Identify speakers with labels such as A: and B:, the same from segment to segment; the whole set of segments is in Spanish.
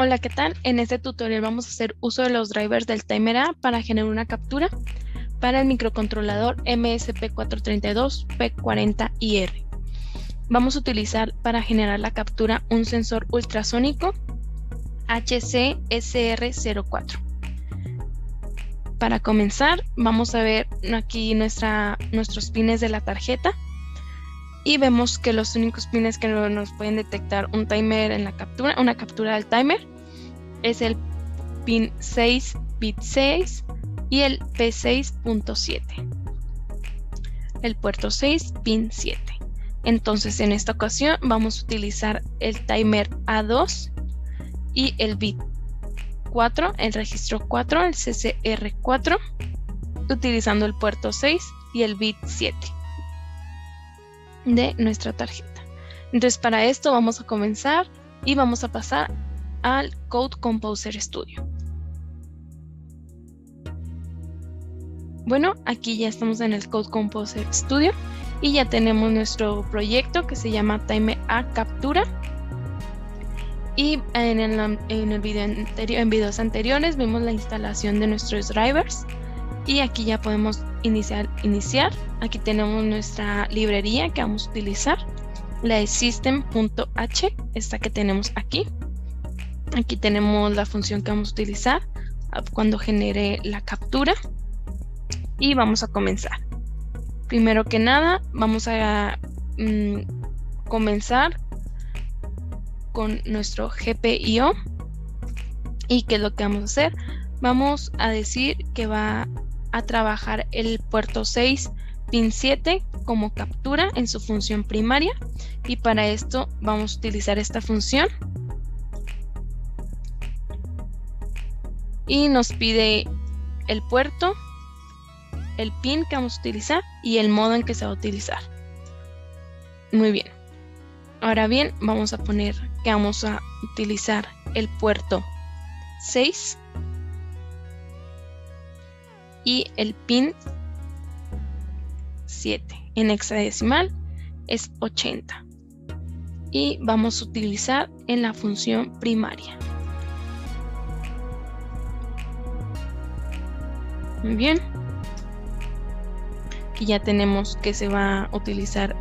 A: Hola, ¿qué tal? En este tutorial vamos a hacer uso de los drivers del Timer A para generar una captura para el microcontrolador MSP432P40IR. Vamos a utilizar para generar la captura un sensor ultrasónico HC-SR04. Para comenzar, vamos a ver aquí nuestros pines de la tarjeta y vemos que los únicos pines que nos pueden detectar un timer en la captura, una captura del timer, es el pin 6 bit 6 y el P6.7, el puerto 6 pin 7. Entonces en esta ocasión vamos a utilizar el timer A2 y el bit 4, el registro 4, el CCR4, utilizando el puerto 6 y el bit 7 de nuestra tarjeta. Entonces para esto vamos a comenzar y vamos a pasar al Code Composer Studio. Bueno, aquí ya estamos en el Code Composer Studio y ya tenemos nuestro proyecto que se llama Timer A Captura. Y en videos anteriores vimos la instalación de nuestros drivers y aquí ya podemos iniciar. Aquí tenemos nuestra librería que vamos a utilizar, la de system.h, esta que tenemos aquí. Aquí tenemos la función que vamos a utilizar cuando genere la captura y vamos a comenzar. Primero que nada vamos a comenzar con nuestro GPIO. ¿Y qué es lo que vamos a hacer? Vamos a decir que va a trabajar el puerto 6 pin 7 como captura en su función primaria, y para esto vamos a utilizar esta función y nos pide el puerto, el pin que vamos a utilizar y el modo en que se va a utilizar. Muy bien. Ahora bien, vamos a poner que vamos a utilizar el puerto 6 y el pin 7. En hexadecimal es 80. Y vamos a utilizar en la función primaria. Muy bien. Aquí ya tenemos que se va a utilizar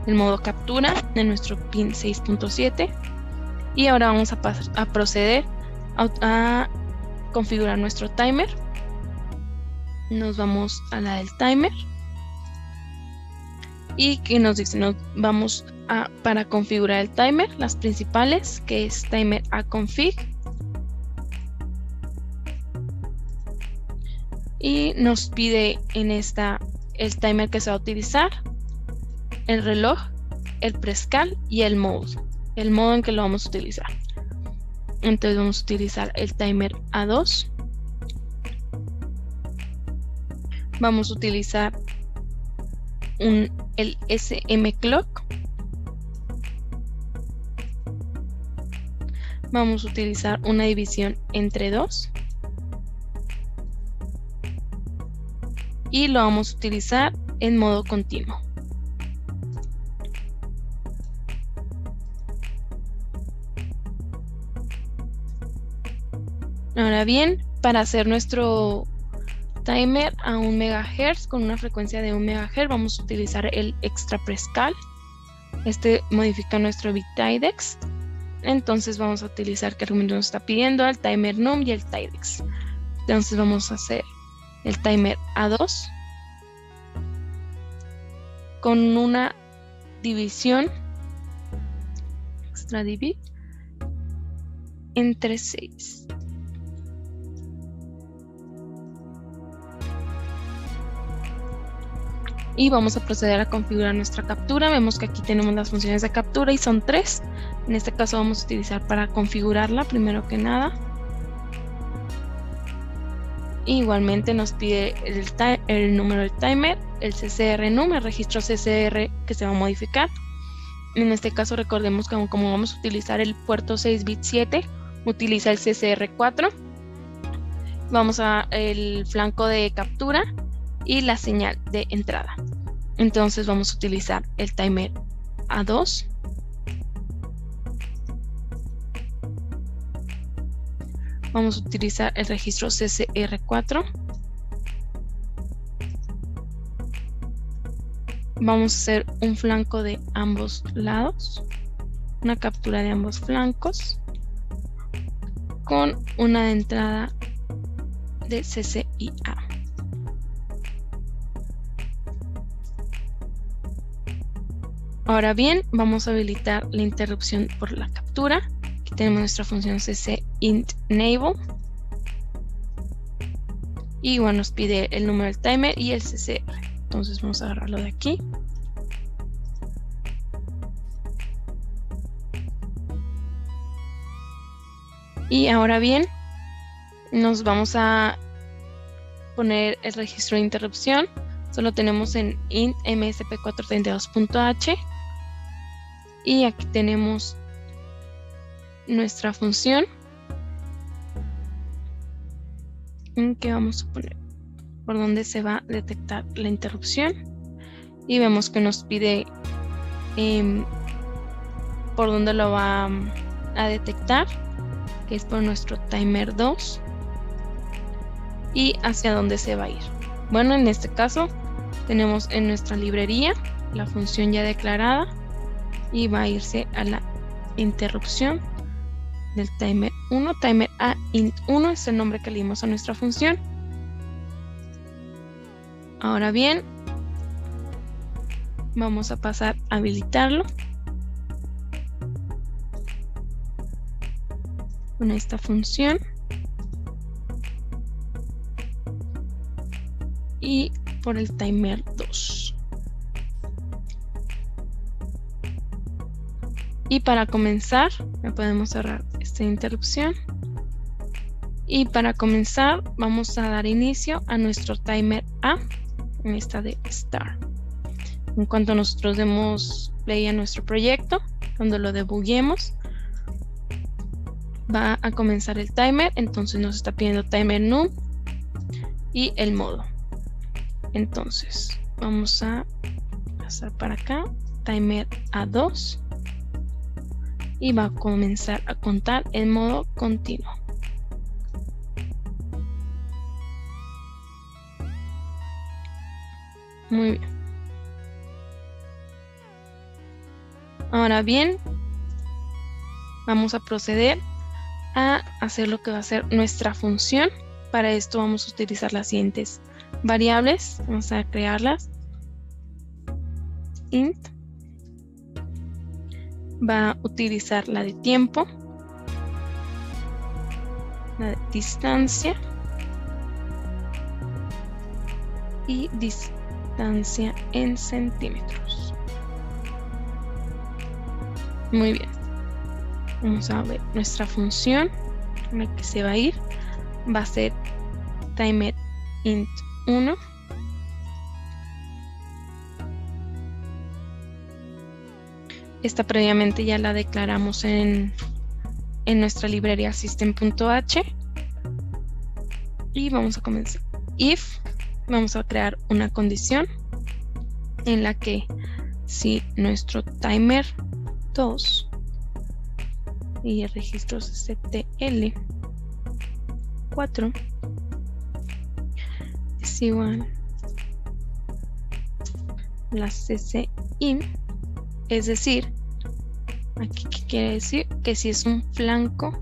A: el modo captura de nuestro pin 6.7. Y ahora vamos a proceder a configurar nuestro timer. Nos vamos a la del timer. Y que nos dice, vamos para configurar el timer, las principales, que es timer a config. Y nos pide en esta el timer que se va a utilizar, el reloj, el prescal y el modo en que lo vamos a utilizar. Entonces vamos a utilizar el timer A2. Vamos a utilizar el SM clock. Vamos a utilizar una división entre 2. Y lo vamos a utilizar en modo continuo. Ahora bien, para hacer nuestro timer a 1 MHz con una frecuencia de 1 MHz, vamos a utilizar el extra prescal. Este modifica nuestro bit tidex. Entonces vamos a utilizar, que argumento nos está pidiendo, el timer num y el tidex. Entonces vamos a hacer el timer A2 con una división extra divide entre 6. Y vamos a proceder a configurar nuestra captura. Vemos que aquí tenemos las funciones de captura y son 3. En este caso vamos a utilizar para configurarla primero que nada. Igualmente nos pide el número del timer, el CCR número, el registro CCR que se va a modificar. En este caso recordemos que como vamos a utilizar el puerto 6 bit 7, utiliza el CCR4. Vamos a el flanco de captura y la señal de entrada. Entonces vamos a utilizar el timer A2 vamos a utilizar el registro CCR4. Vamos a hacer un flanco de ambos lados, una captura de ambos flancos con una de entrada de CCIA. Ahora bien, vamos a habilitar la interrupción por la captura. Aquí tenemos nuestra función CCIntEnable. Y bueno, nos pide el número del timer y el CCR. Entonces vamos a agarrarlo de aquí. Y ahora bien, nos vamos a poner el registro de interrupción. Solo tenemos en int msp432.h. Y aquí tenemos nuestra función en que vamos a poner por donde se va a detectar la interrupción. Y vemos que nos pide por dónde lo va a detectar, que es por nuestro timer 2 y hacia dónde se va a ir. Bueno, en este caso tenemos en nuestra librería la función ya declarada y va a irse a la interrupción del timer 1. Timer a int 1 es el nombre que le dimos a nuestra función. Ahora bien, vamos a pasar a habilitarlo con esta función y por el timer 2. Y para comenzar, ya podemos cerrar esta interrupción. Y para comenzar, vamos a dar inicio a nuestro timer A, en esta de Start. En cuanto nosotros demos play a nuestro proyecto, cuando lo debuguemos, va a comenzar el timer. Entonces nos está pidiendo timer num y el modo. Entonces vamos a pasar para acá, timer A2, y va a comenzar a contar en modo continuo. Muy bien. Ahora bien, vamos a proceder a hacer lo que va a ser nuestra función. Para esto vamos a utilizar las siguientes variables. Vamos a crearlas. Int va a utilizar la de tiempo, la de distancia y distancia en centímetros. Muy bien. Vamos a ver nuestra función en la que se va a ir. Va a ser timer int 1. Esta previamente ya la declaramos en nuestra librería system.h. Y vamos a comenzar. If, vamos a crear una condición en la que si nuestro timer 2 y el registro CTL4 es igual la CCIN, es decir, aquí ¿qué quiere decir? Que si es un flanco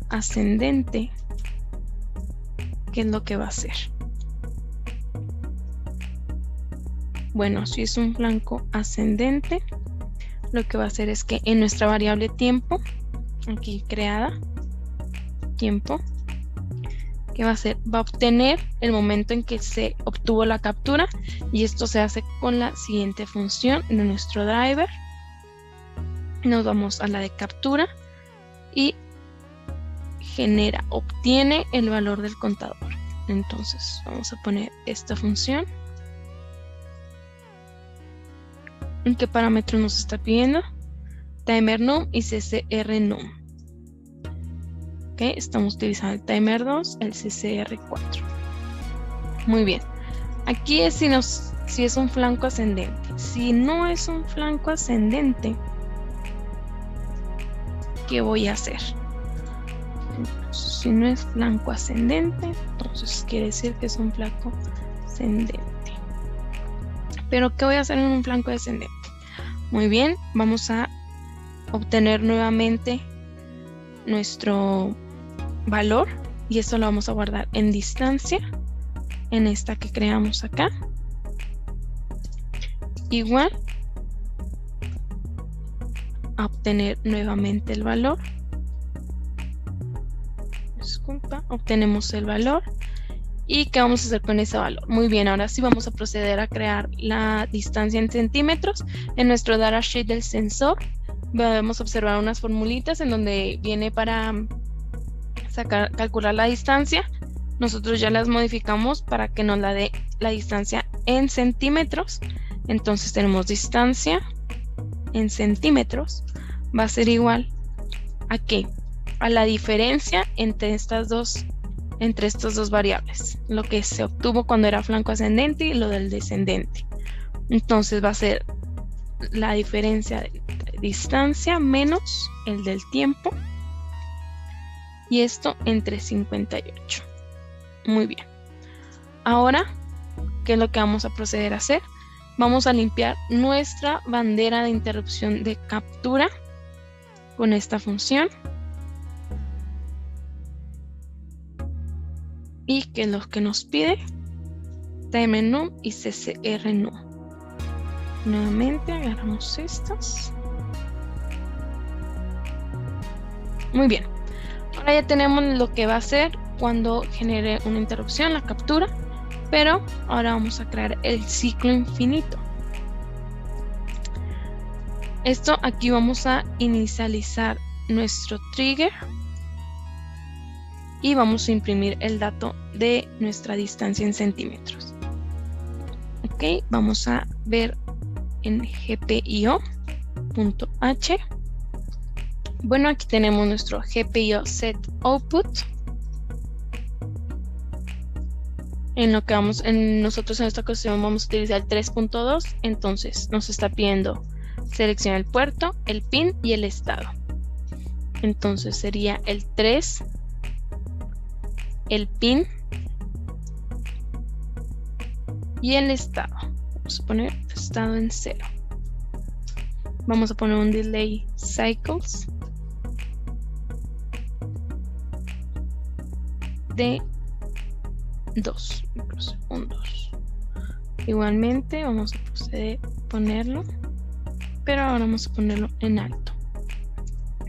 A: ascendente, ¿qué es lo que va a hacer? Bueno, si es un flanco ascendente, lo que va a hacer es que en nuestra variable tiempo, aquí creada, tiempo, ¿qué va a hacer? Va a obtener el momento en que se obtuvo la captura, y esto se hace con la siguiente función de nuestro driver. Nos vamos a la de captura y obtiene el valor del contador. Entonces vamos a poner esta función. ¿En qué parámetros nos está pidiendo? Timer num y CCR num. Okay, estamos utilizando el timer 2, el CCR4. Muy bien. Aquí es si es un flanco ascendente. Si no es un flanco ascendente, ¿qué voy a hacer? Entonces, si no es flanco ascendente, entonces quiere decir que es un flanco ascendente. Pero ¿qué voy a hacer en un flanco descendente? Muy bien, vamos a obtener nuevamente nuestro valor y esto lo vamos a guardar en distancia, en esta que creamos acá. Igual a obtener nuevamente el valor. Disculpa, obtenemos el valor. ¿Y qué vamos a hacer con ese valor? Muy bien, ahora sí vamos a proceder a crear la distancia en centímetros. En nuestro datasheet del sensor podemos observar unas formulitas en donde viene para calcular la distancia. Nosotros ya las modificamos para que nos la dé la distancia en centímetros. Entonces tenemos distancia en centímetros. Va a ser igual ¿a qué? A la diferencia entre estos dos variables, lo que se obtuvo cuando era flanco ascendente y lo del descendente. Entonces va a ser la diferencia de distancia menos el del tiempo, y esto entre 58. Muy bien. Ahora, ¿qué es lo que vamos a proceder a hacer? Vamos a limpiar nuestra bandera de interrupción de captura con esta función. Y que es lo que nos pide tmnum y ccrnum. Nuevamente agarramos estas. Muy bien. Ahora ya tenemos lo que va a hacer cuando genere una interrupción, la captura. Pero ahora vamos a crear el ciclo infinito. Esto aquí vamos a inicializar nuestro trigger. Y vamos a imprimir el dato de nuestra distancia en centímetros. Ok, vamos a ver en gpio.h. Bueno, aquí tenemos nuestro gpio set output. Nosotros en esta ocasión vamos a utilizar el 3.2. Entonces nos está pidiendo selecciona el puerto, el pin y el estado. Entonces sería el 3, el pin y el estado. Vamos a poner estado en 0. Vamos a poner un delay cycles de 2 microsegundos. Igualmente vamos a proceder a ponerlo, pero ahora vamos a ponerlo en alto.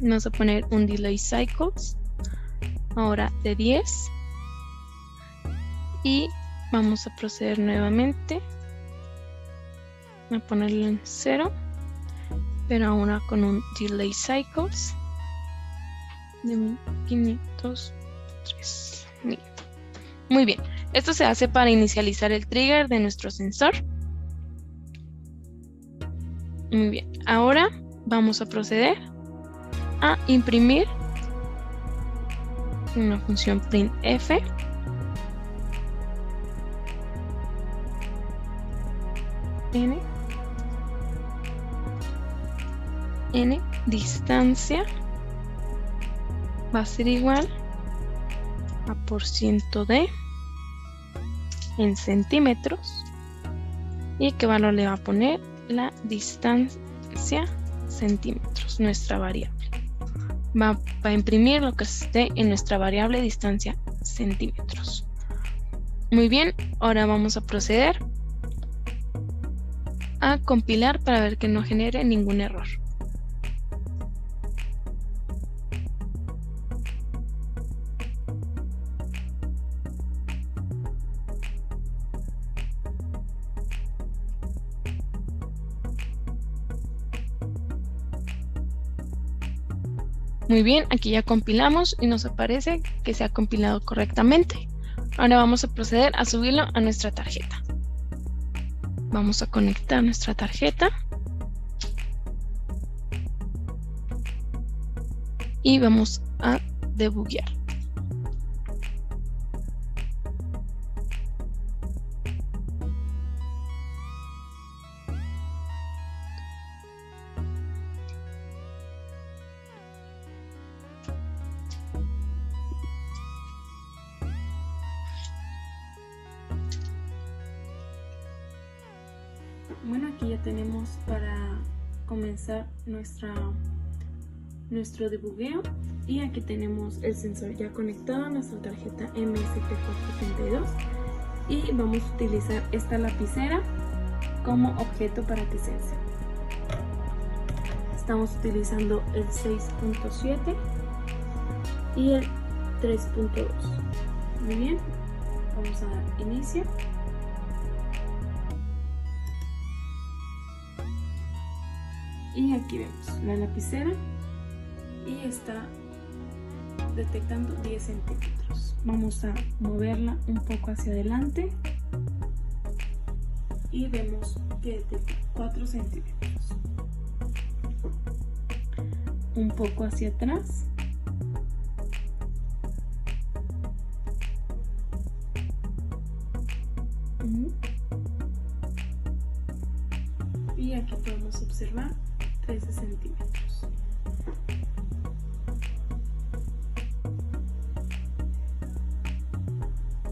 A: Vamos a poner un delay cycles ahora de 10. Y vamos a proceder nuevamente a ponerlo en 0, pero ahora con un delay cycles de 1503.000. Muy bien, esto se hace para inicializar el trigger de nuestro sensor. Muy bien, ahora vamos a proceder a imprimir una función printf. N distancia va a ser igual a % de en centímetros. ¿Y qué valor le va a poner? La distancia centímetros, nuestra variable. Va a imprimir lo que esté en nuestra variable distancia centímetros. Muy bien, ahora vamos a proceder a compilar para ver que no genere ningún error. Muy bien, aquí ya compilamos y nos aparece que se ha compilado correctamente. Ahora vamos a proceder a subirlo a nuestra tarjeta. Vamos a conectar nuestra tarjeta y vamos a debuguear. Bueno, aquí ya tenemos para comenzar nuestro debugueo, y aquí tenemos el sensor ya conectado a nuestra tarjeta MSP432 y vamos a utilizar esta lapicera como objeto para que sense. Estamos utilizando el 6.7 y el 3.2. Muy bien, vamos a dar inicio. Y aquí vemos la lapicera y está detectando 10 centímetros. Vamos a moverla un poco hacia adelante y vemos que detecta 4 centímetros. Un poco hacia atrás. Y aquí podemos observar 13 centímetros.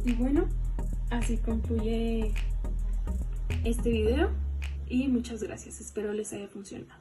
A: Y bueno, así concluye este video y muchas gracias. Espero les haya funcionado.